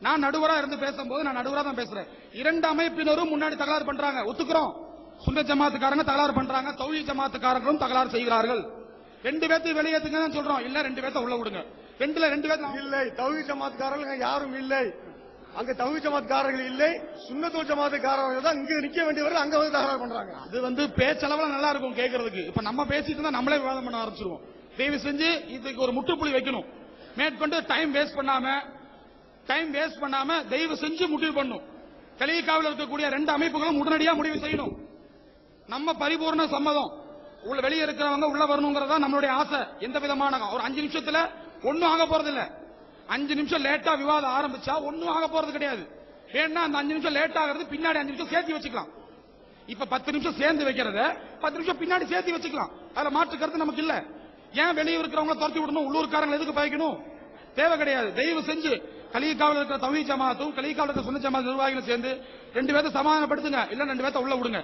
நான் நடுவரா இருந்து பேசும்போது நான் நடுவரா தான் பேசுறேன். இரண்டு அமைப்பினரும் முன்னாடி தகராறு பண்றாங்க, ஒத்துக்கிறோம். சுன்னத் ஜமாத்துக்காரங்க தகராறு பண்றாங்க, தௌஹீத் ஜமாத்துக்காரங்களும் தகராறு செய்கிறார்கள். ரெண்டு பேர்த்து வெளியேத்துங்க சொல்றோம். இல்ல ரெண்டு பேர்த்த உள்ள விடுங்க. ரெண்டு பேர் இல்லை, தௌஹீத் ஜமாத்துக்காரர்கள் யாரும் இல்லை. அங்க தௌஹீத் ஜமாத்துக்காரர்கள் இல்லை, சுன்னத்துல் ஜமாத்துக்காரர்கள் தான் இங்க நிக்க வேண்டியவர்கள் அங்க வந்து தகராறு பண்றாங்க. அது பேச்சளவுல நல்லா இருக்கும் கேட்கறதுக்கு. இப்ப நம்ம பேசிட்டு இருந்தா நம்மளே விவாதம் பண்ண ஆரம்பிச்சிருவோம். தயவு செஞ்சு இதுக்கு ஒரு முற்றுப்புள்ளி வைக்கணும். மேற்கொண்டு டைம் வேஸ்ட் பண்ணாம தயவு செஞ்சு முடிவு பண்ணும். கலீக்காவில் இருக்கக்கூடிய ரெண்டு அமைப்புகளும் உடனடியாக முடிவு செய்யணும். நம்ம பரிபூர்ண சம்மதம். உள்ள வெளியே இருக்கிறவங்க உள்ள வரணுங்கிறதா நம்மளுடைய ஆசை. எந்த விதமான ஒரு 5 நிமிஷத்துல ஒன்னும் ஆக போறது இல்ல. 5 நிமிஷம் லேட்டா விவாதம் ஆரம்பிச்சா ஒன்னும் ஆக போறது கிடையாது. வேணா அந்த 5 நிமிஷம் லேட் ஆகிறது பின்னாடி 5 நிமிஷம் சேர்த்து வச்சுக்கலாம். இப்ப 10 நிமிஷம் சேர்ந்து வைக்கிறத 10 நிமிஷம் பின்னாடி சேர்த்து வச்சுக்கலாம். அதுல மாற்று கருத்து நமக்கு இல்ல. ஏன் வெளியே இருக்கிறவங்க துரத்தி விடணும்? உள்ளூர்காரங்க எதுக்கு பயக்கணும்? தேவை கிடையாது. தயவு செஞ்சு கலீக்காவில் இருக்கிற தௌஹீத் ஜமாத்தும் கலீக்காவில் இருக்கிற சுன்னத் ஜமாத் நிர்வாகிகளும் சேர்ந்து ரெண்டு பேர்த்த சமாதானப்படுத்துங்க. இல்ல ரெண்டு பேர்த்த உள்ள விடுங்க.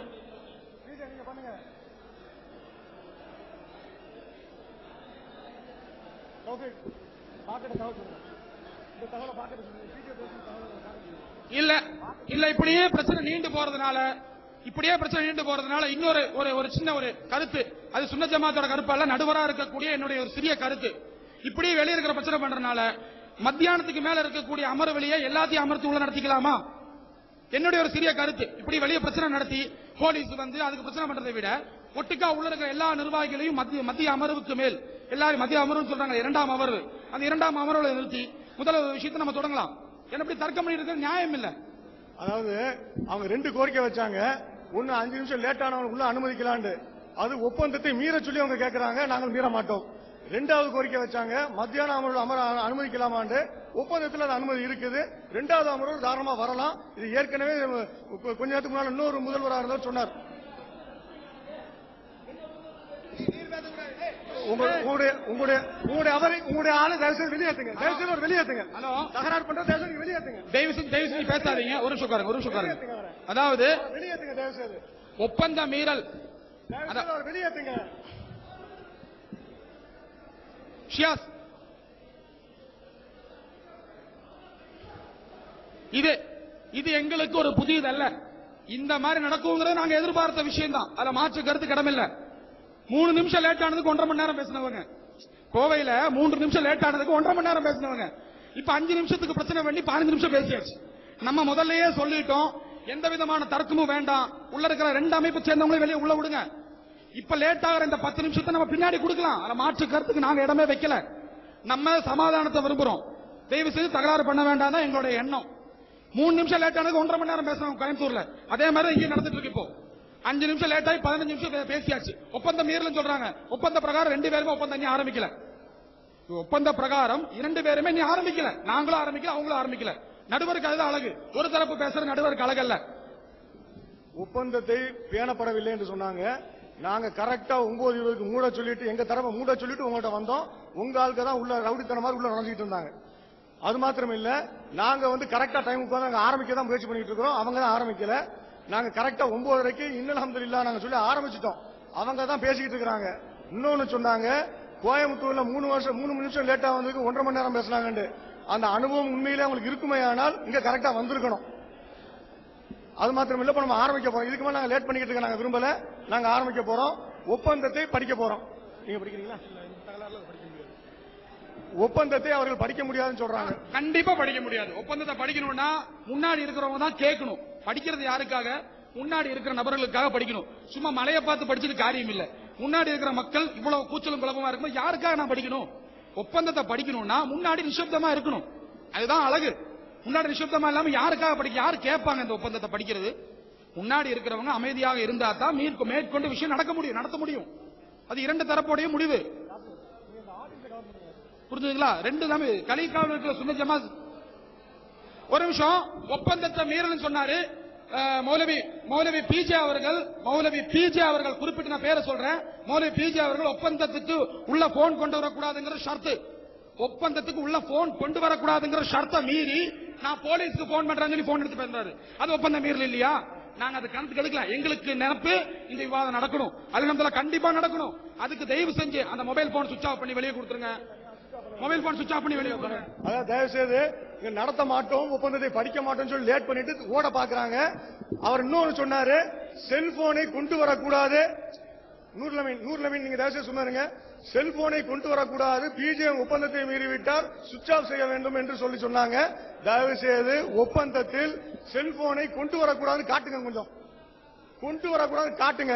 இல்ல இப்படியே பிரச்சனை நீண்டு போறதுனால இன்னொரு ஒரு சின்ன ஒரு கருத்து, அது சுன்னத் ஜமாத்தோட கருப்பு அல்ல, நடுவரா இருக்கக்கூடிய என்னுடைய ஒரு சிறிய கருத்து. இப்படியே வெளியே இருக்கிற பிரச்சனை பண்றதுனால மத்தியானத்துக்கு மேல இருக்கக்கூடிய அமர்வெளியை எல்லாத்தையும் அமர்த்தி உள்ள நடத்திக்கலாமா? என்னுடைய ஒரு சிறிய கருத்து. இப்படி வெளியே பிரச்சனை நடத்தி போலீஸ் வந்து அதுக்கு பிரச்சனை பண்றதை விட ஒட்டுக்கா உள்ள இருக்கிற எல்லா நிர்வாகிகளையும் மத்திய அமர்வுக்கு மேல் எல்லாரும் மத்திய அமர்வு சொல்றாங்க, 2ஆம் அமர்வு, அந்த 2ஆம் அமர்வுல நிறுத்தி முதல் விஷயத்தை நம்ம தொடங்கலாம். என்ன இப்படி தர்க்கம் பண்ணி இருக்கிறது நியாயம் இல்ல. அதாவது அவங்க 2 கோரிக்கை வச்சாங்க. ஒன்னு 5 நிமிஷம் லேட் ஆனவங்க உள்ள அனுமதிக்கலான்னு, அது ஒப்பந்தத்தை மீற சொல்லி அவங்க கேட்கறாங்க. நாங்கள் மீற மாட்டோம். 2வது கோரிக்கை வச்சாங்க, மத்தியான அமர்வு அனுமதிக்கலாமான்னு. ஒப்பந்தத்தில் அது அனுமதி இருக்குது. 2வது அமர்வு தாராளமா வரலாம். இது ஏற்கனவே கொஞ்ச நேரத்துக்கு முன்னாடி இன்னொரு முதல்வராக இருந்தார் சொன்னார். உங்களுடைய ஆளு தயவுசெய்து வெளியேற்றுங்க. தகராறு பண்ற வெளியேற்றுங்க. தயவுசெய்து பேசாதீங்க. ஒரு நிமிஷம் உட்காருங்க. அதாவது வெளியேற்றுங்க தயவுசெய்து. ஒப்பந்த மீறல் வெளியேற்றுங்க. ஷியாஸ், இது எங்களுக்கு ஒரு புதியதல்ல. இந்த மாதிரி நடக்குங்கிறது நாங்க எதிர்பார்த்த விஷயம் தான். அதுல மாற்று கருத்து கடமில்ல. 3 நிமிஷம் லேட் ஆனதுக்கு 1.5 மணி நேரம் பேசினவங்க, கோவையில 3 நிமிஷம் லேட் ஆனதுக்கு 1.5 மணி நேரம் பேசினவங்க, இப்ப 5 நிமிஷத்துக்கு பிரச்சனை பண்ணி 15 நிமிஷம் பேசியாச்சு. நம்ம முதல்லயே சொல்லிட்டோம், எந்த விதமான தர்க்கமும் வேண்டாம். உள்ள இருக்கிற 2 அமைப்பு சேர்ந்தவங்களே வெளியே உள்ள விடுங்க. இப்ப லேட் ஆகிற இந்த 10 நிமிஷத்தை நம்ம பின்னாடி கொடுக்கலாம். அதுல மாற்று கருத்துக்கு நாங்க இடமே வைக்கல. நம்ம சமாதானத்தை விரும்புறோம். தயவு செய்து தகராறு பண்ண வேண்டாம் தான் எங்களுடைய எண்ணம். 3 நிமிஷம் லேட் ஆனதுக்கு 1.5 மணி நேரம் பேசுறோம் கோயம்புத்தூர்ல. அதே மாதிரி இங்கே நடந்துட்டு இருக்கு. இப்போ 5 நிமிஷம் லேட் ஆகி 15 நிமிஷம் பேசியாச்சு. ஒப்பந்தம் மீறல் சொல்றாங்க. ஒப்பந்த பிரகாரம் 2 பேருமே ஒப்பந்தம் இன்னும் ஆரம்பிக்கல. ஒப்பந்த பிரகாரம் 2 பேருமே இன்னும் ஆரம்பிக்கல. நாங்களும் ஆரம்பிக்கல, அவங்களும் ஆரம்பிக்கல. நடுவருக்கு அதுதான் அழகு. ஒரு தரப்பு பேசுற நடுவருக்கு அழகல்ல. ஒப்பந்தத்தை பேணப்படவில்லை என்று சொன்னாங்க. நாங்க கரெக்டா 9:20க்கு மூட சொல்லிட்டு, எங்க தரப்பை மூட சொல்லிட்டு உங்கள்கிட்ட வந்தோம். உங்க ஆளுக்கு தான் உள்ள ரவுடித்தன மாதிரி உள்ள நடந்துட்டு இருந்தாங்க. அது மாத்திரம் இல்ல, நாங்க வந்து கரெக்டா டைமுக்கு வந்து ஆரம்பிக்க தான் முயற்சி பண்ணிட்டு இருக்கிறோம். அவங்க தான் ஆரம்பிக்கல. நாங்க கரெக்டா 9:30க்கு இன்னல் அல்ஹம்துலில்லாஹ் நாங்க சொல்லி ஆரம்பிச்சிட்டோம். அவங்க தான் பேசிக்கிட்டு இருக்காங்க. இன்னொன்னு சொன்னாங்க, கோயம்புத்தூர்ல 3 நிமிஷம் லேட்டா வந்ததுக்கு 1.5 மணி நேரம் பேசினாங்க. அந்த அனுபவம் உண்மையிலே அவங்களுக்கு இருக்குமே, ஆனால் இங்க கரெக்டா வந்திருக்கணும். அது மாத்திரம் இல்ல, இப்ப நம்ம ஆரம்பிக்க போறோம். இதுக்கு மேல நாங்க லேட் பண்ணிக்கிட்டு இருக்க நாங்க விரும்பல. நாங்க ஆரம்பிக்க போறோம். ஒப்பந்தத்தை படிக்க போறோம். நீங்க படிக்கிறீங்களா? ஒப்பந்தத்தை அவர்கள் படிக்க முடியாதுன்னு சொல்றாங்க. கண்டிப்பா படிக்க முடியாது. ஒப்பந்தத்தை படிக்கணும்னா முன்னாடி இருக்கிறவங்க தான் கேட்கணும். படிக்கிறது யாருக்காக? முன்னாடி இருக்கிற நபர்களுக்காக படிக்கணும். சும்மா மலையை பார்த்து படிச்சுட்டு காரியம் இல்ல. முன்னாடி இருக்கிற மக்கள் இவ்வளவு கூச்சலும் குழப்பமா இருக்கும், யாருக்காக நான் படிக்கணும்? ஒப்பந்தத்தை படிக்கணும்னா முன்னாடி நிசப்தமா இருக்கணும். அதுதான் அழகு. முன்னாடி நிசப்தமா இல்லாம யாருக்காக படிக்க, யாரு கேட்பாங்க இந்த ஒப்பந்தத்தை படிக்கிறது? முன்னாடி இருக்கிறவங்க அமைதியாக இருந்தா தான் மேற்கொண்டு விஷயம் நடத்த முடியும். அது 2 தரப்புடைய முடிவு. புரிஞ்சுங்களா? 2 தான். கலீக்காவில் இருக்கிற சுன்னத் ஜமாத் ஒரு நிமிஷம் ஒப்பந்தத்தை மீறல் சொன்னாரு. மௌலவி பிஜே அவர்கள் குறிப்பிட்டு நான் பேரை சொல்றேன். மௌலவி பிஜே அவர்கள் ஒப்பந்தத்துக்கு உள்ள போன் கொண்டு வரக்கூடாதுங்கிற ஷர்த்து, ஒப்பந்தத்துக்கு உள்ள போன் கொண்டு வரக்கூடாதுங்கிற ஷர்த்தை மீறி நான் போலீஸ்க்கு போன் பண்றேன்னு சொல்லி போன் எடுத்து பேசுறாரு. அது ஒப்பந்தம் மீறல் இல்லையா? நாங்க அதை கணக்கு எடுக்கலாம். எங்களுக்கு நினைப்பு இந்த விவாதம் நடக்கணும். அல்ஹம்துலில்லாஹ் கண்டிப்பா நடக்கணும். அதுக்கு தயவு செஞ்சு அந்த மொபைல் போன் சுவிட்ச் ஆஃப் பண்ணி வெளியே கொடுத்துருங்க. மொபைல் போன் சுவிட்ச் ஆஃப் பண்ணி வெளியே போங்க. அதாவது தயவு செய்து இங்க நடத்த மாட்டோம், ஒப்பந்தத்தை படிக்க மாட்டோம்னு சொல்லி லேட் பண்ணிட்டு ஓட பாக்குறாங்க. அவர் இன்னொன்னு சொன்னாரு, செல்போனை கொண்டு வரக்கூடாது. நூர்லமீன் நீங்க தயவு செய்து சொன்னாருங்க, செல்போனை கொண்டு வரக்கூடாது, பிஜிஎம் ஒப்பந்தத்தை மீறிவிட்டால் சுவிட்ச் ஆஃப் செய்ய வேண்டும் என்று சொல்லி சொன்னாங்க. தயவு செய்து ஒப்பந்தத்தில் செல்போனை கொண்டு வரக்கூடாது காட்டுங்க, கொஞ்சம் கொண்டு வரக்கூடாது காட்டுங்க.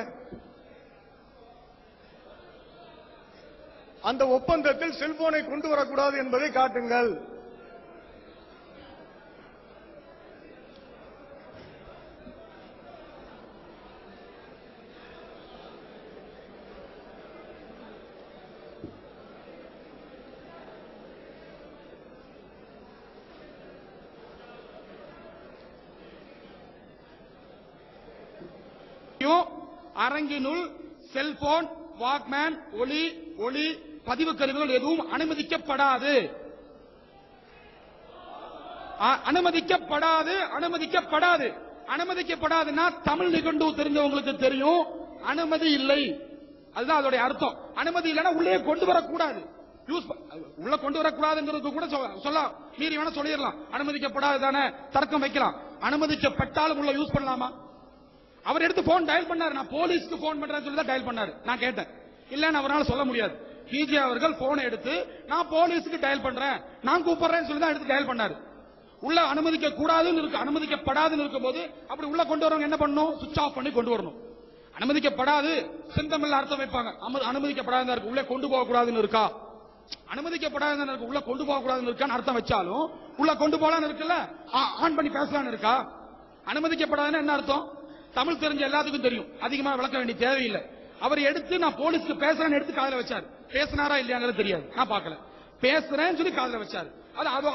அந்த ஒப்பந்தத்தில் செல்போனை கொண்டு வரக்கூடாது என்பதை காட்டுங்கள். அரங்கினுள் செல்போன், வாக்மேன், ஒளி பதிவு கருவிகள் எதுவும் அனுமதிக்கப்படாது. அனுமதிக்கப்படாதுன்னா தமிழ் நிகண்டு தெரிஞ்சவங்களுக்கு தெரியும், அனுமதி இல்லை. அதுதான் அதோடைய அர்த்தம். அனுமதி இல்லைன்னா உள்ளே கொண்டு வரக்கூடாது. உள்ள கொண்டு வரக்கூடாதுங்கிறது கூட சொல்லலாம், மீறி வேணா சொல்லிடலாம். அனுமதிக்கப்படாது தானே, தர்க்கம் வைக்கலாம். அனுமதிக்கப்பட்டாலும் உள்ள யூஸ் பண்ணலாமா? அவர் எடுத்து போன் டயல் பண்ணாரு, நான் போலீஸ்க்கு போன் பண்றேன்னு சொல்லி தான் டயல் பண்ணாரு. நான் கேட்டேன், இல்லன்னு அவரால் சொல்ல முடியாது. பிஜே அவர்கள் போனை எடுத்து நான் போலீஸுக்கு டயல் பண்றேன், நான் கூப்பிடுறேன்னு சொல்லி தான் எடுத்து டயல் பண்ணாரு. உள்ள அனுமதிக்க கூடாதுன்னு இருக்கு, அனுமதிக்கப்படாதுன்னு இருக்கும்போது அப்படி உள்ள கொண்டு வரவங்க என்ன பண்ணணும்? சுவிட்ச் ஆஃப் பண்ணி கொண்டு வரணும். அனுமதிக்கப்படாது செந்தமிழ் அர்த்தம் வைப்பாங்க. அனுமதிக்கப்படாது இருக்கு, உள்ள கொண்டு போக கூடாதுன்னு இருக்கா? அனுமதிக்கப்படாது இருக்கு, உள்ள கொண்டு போக கூடாதுன்னு இருக்கான்னு அர்த்தம் வச்சாலும் உள்ள கொண்டு போலான்னு இருக்குல்ல, ஆன் பண்ணி பேசலான்னு இருக்கா? அனுமதிக்கப்படாதுன்னு என்ன அர்த்தம்? தமிழ் தெரிஞ்ச எல்லாத்துக்கும் தெரியும், அதிகமா விளக்க வேண்டிய தேவையில்லை. அவர் எடுத்து நான் போலீஸ்க்கு பேசுறேன்னு எடுத்து காதல வச்சாரு. பேசினாரா இல்லையாங்கிறது தெரியாது, நான் பார்க்கல. பேசுறேன்னு சொல்லி காதல வச்சாரு.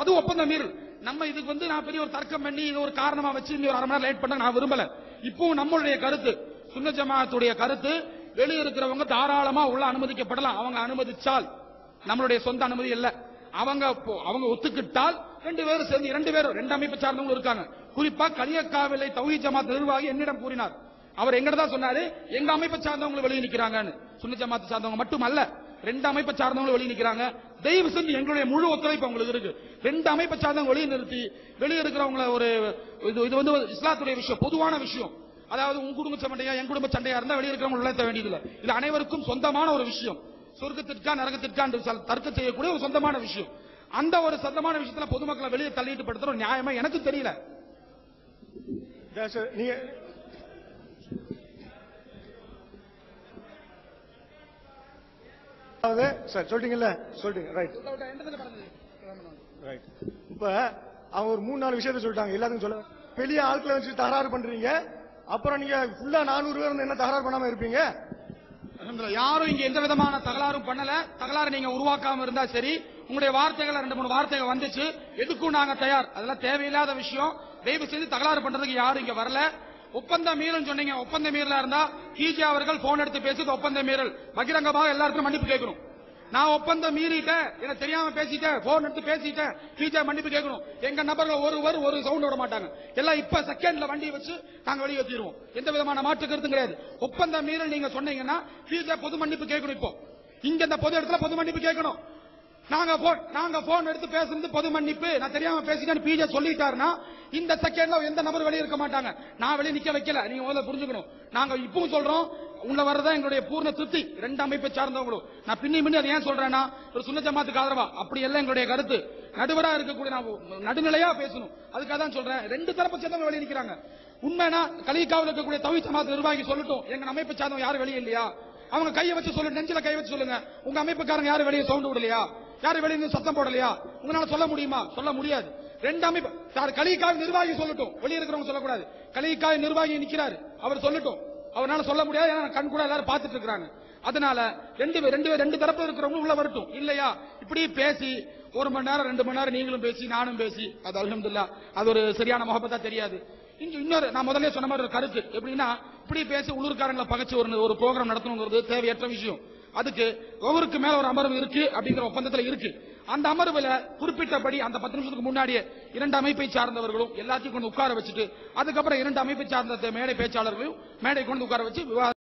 அது ஒப்பந்தம் மீறல். நம்ம இதுக்கு நான் பெரிய ஒரு தர்க்கம் பண்ணி இது ஒரு காரணமா வச்சு ஒரு அரை மணி நேரம் லேட் பண்ண நான் விரும்பல. இப்போ நம்மளுடைய கருத்து, சுன்ன ஜமாஅத்துடைய கருத்து, வெளியே இருக்கிறவங்க தாராளமா உள்ள அனுமதிக்கப்படலாம். அவங்க அனுமதிச்சால், நம்மளுடைய சொந்த அனுமதி இல்ல, அவங்க ஒத்துக்கிட்டால் ரெண்டு பேரும் ரெண்டு அமைப்பை சார்ந்தவங்க இருக்காங்க. குறிப்பா கலியக்காவிலை தௌஹீத் ஜமாத் நிர்வாகி என்னிடம் கூறினார். அவர் எங்கட தான் சொன்னாரு, எங்க அமைப்பை சார்ந்தவங்க வெளியே நிக்கிறாங்கன்னு. சுன்னத் ஜமாத் சார்ந்தவங்க மட்டுமல்ல, ரெண்டு அமைப்பை சார்ந்தவங்க வெளியே நிக்கிறாங்க. தயவு செஞ்சு எங்களுடைய முழு ஒத்துழைப்பு உங்களுக்கு இருக்கு. ரெண்டு அமைப்பை சார்ந்தவங்க வெளியே நிறுத்தி வெளியே இருக்கிறவங்கள ஒரு இது இஸ்லாத்துடைய விஷயம், பொதுவான விஷயம். அதாவது உங்க குடும்ப சண்டையா என் குடும்ப சண்டையா இருந்தா வெளியே இருக்கிறவங்க உழைத்த வேண்டியதில்லை. இது அனைவருக்கும் சொந்தமான ஒரு விஷயம். சொர்க்கத்திற்கா நரகத்திற்கா தர்க்கம் செய்யக்கூடிய ஒரு சொந்தமான விஷயம். அந்த ஒரு சொந்தமான விஷயத்துல பொதுமக்களை வெளியே தள்ளிட்டு படுத்துற நியாயமா எனக்கு தெரியல. சொல்றீங்கல்ல, சொல்றீங்க ரைட். இப்ப அவங்க ஒரு 3-4 விஷயத்தை சொல்லிட்டாங்க, எல்லாத்துக்கும் சொல்ல. வெளியே ஆட்களை வச்சு தகராறு பண்றீங்க, அப்புறம் நீங்க ஃபுல்லா 400 பேர் என்ன தகராறு பண்ணாம இருப்பீங்க? யாரும் இங்க எந்த விதமான தகராறும் பண்ணல. தகராறு நீங்க உருவாக்காம இருந்தா சரி. உங்களுடைய வார்த்தைகள் 2-3 வார்த்தைகள் வந்துச்சு, எதுக்கும் நாங்க தயார். அதெல்லாம் தேவையில்லாத விஷயம். தயவு செய்து தகராறு பண்றதுக்கு யாரும் இங்க வரல. ஒப்பந்த மீறல் சொன்னீங்க, ஒப்பந்த மீறலா இருந்தா பிஜே அவர்கள் போன் எடுத்து பேசி ஒப்பந்த மீறல் பகிரங்கமாக எல்லாருக்கும் மன்னிப்பு கேட்கணும். நான் ஒப்பந்தம் மீறிட்டேன், எனக்கு தெரியாம பேசிட்டேன், போன் எடுத்து பேசிட்டேன், பிஜே மன்னிப்பு கேட்கணும். எங்க நபர்கள் ஒரு சவுண்ட் விட மாட்டாங்க. எல்லாம் இப்ப செகண்ட்ல வண்டி வச்சு நாங்க வெளியே வச்சிருவோம். எந்த விதமான மாற்று கருத்தும் கிடையாது. ஒப்பந்த மீறல் நீங்க சொன்னீங்கன்னா பிஜே பொது மன்னிப்பு கேட்கணும். இப்போ இங்க இந்த பொது இடத்துல பொது மன்னிப்பு கேட்கணும். நாங்க போன் எடுத்து பேசுறது பொது மன்னிப்பு, நான் தெரியாம பேசிட்டேன்னு பிஜே சொல்லிட்டாருன்னா இந்த செகண்ட்ல எந்த நபர் வெளியே இருக்க மாட்டாங்க. நான் வெளியே நிக்க வைக்கல, நீங்க முதல்ல புரிஞ்சுக்கணும். நாங்க இப்பவும் சொல்றோம், உள்ள வர்றதா எங்களுடைய பூர்ண திருப்தி. ரெண்டு அமைப்பை சார்ந்தவங்களும் நான் பின்னி அதை ஏன் சொல்றேன்னா, ஒரு சுன்னத் ஜமாத்துக்கு ஆதரவா அப்படி எல்லாம் எங்களுடைய கருத்து. நடுவரா இருக்கக்கூடிய நான் நடுநிலையா பேசணும், அதுக்காக தான் சொல்றேன். ரெண்டு தரப்பு சேர்ந்தவங்க வெளியே நிக்கிறாங்க. உண்மைனா கலிகாவில் இருக்கக்கூடிய தௌஹீத் ஜமாத் நிர்வாகி சொல்லட்டும், எங்க அமைப்பை சார்ந்தவங்க யாரும் வெளியே இல்லையா? அவங்க கையை வச்சு சொல்லுங்க, நெஞ்சில கை வச்சு சொல்லுங்க, உங்க அமைப்புக்காரங்க யாரும் வெளியே சவுண்ட் விடலையா, யாரும் வெளியே சத்தம் போடலையா? உங்களால சொல்ல முடியுமா? சொல்ல முடியாது. ரெண்டு அமைப்பு கலிகாவில் நிர்வாகி சொல்லட்டும், வெளியே இருக்கிறவங்க சொல்லக்கூடாது. கலிகாவில் நிர்வாகி நிக்கிறாரு, அவர் சொல்லட்டும். அவரால சொல்ல முடியாது, ஏன்னா கண் கூட எல்லாரும் பார்த்துட்டு இருக்காங்க. அதனால ரெண்டு தரப்பு இருக்கிறவங்க உள்ள வரட்டும். இல்லையா இப்படி பேசி 1 மணி நேரம் 2 மணி நேரம் நீங்களும் பேசி நானும் பேசி, அது அல்ஹம்துலில்லாஹ் அது ஒரு சரியான முகப்பத்தா தெரியாது. இன்னொரு நான் முதல்ல சொன்ன மாதிரி ஒரு கருத்து எப்படின்னா, இப்படி பேசி உள்ளூர்காரங்களை பகைச்சு ஒரு ப்ரோக்ராம் நடத்தணுங்கிறது தேவையற்ற விஷயம். அதுக்கு ஒவ்வொருக்கு மேல ஒரு அமர்வு இருக்கு அப்படிங்கிற ஒப்பந்தத்தில் இருக்கு. அந்த அமர்வுல குறிப்பிட்டபடி அந்த 10 நிமிஷத்துக்கு முன்னாடியே 2 அமைப்பை சார்ந்தவர்களும் எல்லாத்தையும் கொண்டு உட்கார வச்சுட்டு, அதுக்கப்புறம் 2 அமைப்பை சார்ந்த மேடை பேச்சாளர்களையும் மேடை கொண்டு உட்கார வச்சு